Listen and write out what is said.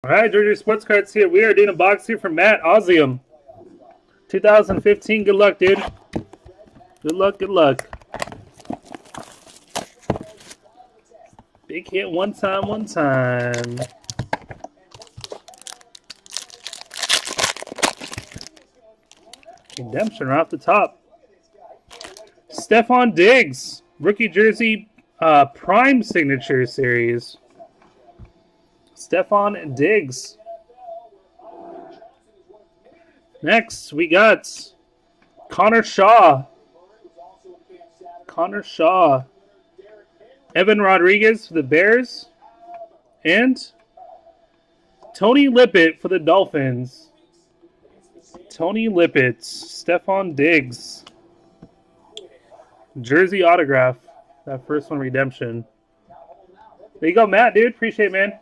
All right, Georgia Sports Cards here. We are doing a box here for Matt Osliem. 2015. Good luck, dude. Good luck, good luck. Big hit one time. Redemption right off the top. Stephon Diggs, rookie jersey prime signature series. Stephon Diggs. Next, we got Connor Shaw. Evan Rodriguez for the Bears. And Tony Lippett for the Dolphins. Tony Lippett, Stephon Diggs. Jersey autograph. That first one, redemption. There you go, Matt, dude. Appreciate it, man.